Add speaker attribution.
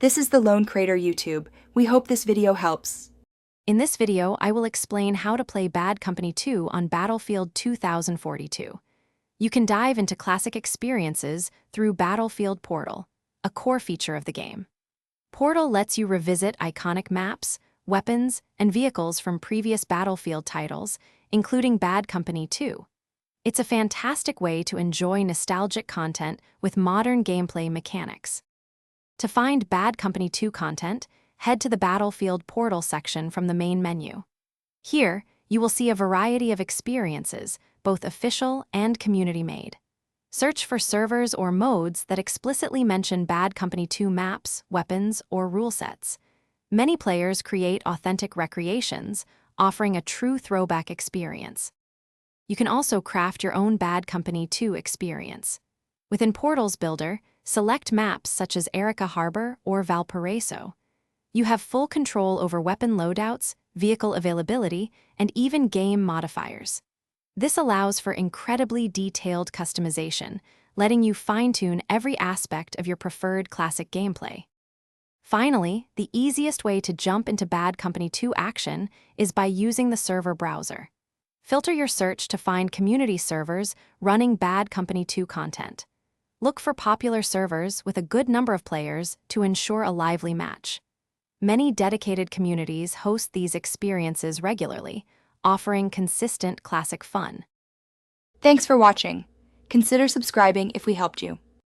Speaker 1: This is the Lone Crater YouTube. We hope this video helps.
Speaker 2: In this video, I will explain how to play Bad Company 2 on Battlefield 2042. You can dive into classic experiences through Battlefield Portal, a core feature of the game. Portal lets you revisit iconic maps, weapons, and vehicles from previous Battlefield titles, including Bad Company 2. It's a fantastic way to enjoy nostalgic content with modern gameplay mechanics. To find Bad Company 2 content, head to the Battlefield Portal section from the main menu. Here, you will see a variety of experiences, both official and community-made. Search for servers or modes that explicitly mention Bad Company 2 maps, weapons, or rule sets. Many players create authentic recreations, offering a true throwback experience. You can also craft your own Bad Company 2 experience. Within Portal's Builder, select maps such as Arica Harbor or Valparaiso. You have full control over weapon loadouts, vehicle availability, and even game modifiers. This allows for incredibly detailed customization, letting you fine-tune every aspect of your preferred classic gameplay. Finally, the easiest way to jump into Bad Company 2 action is by using the server browser. Filter your search to find community servers running Bad Company 2 content. Look for popular servers with a good number of players to ensure a lively match. Many dedicated communities host these experiences regularly, offering consistent classic fun.
Speaker 1: Thanks for watching. Consider subscribing if we helped you.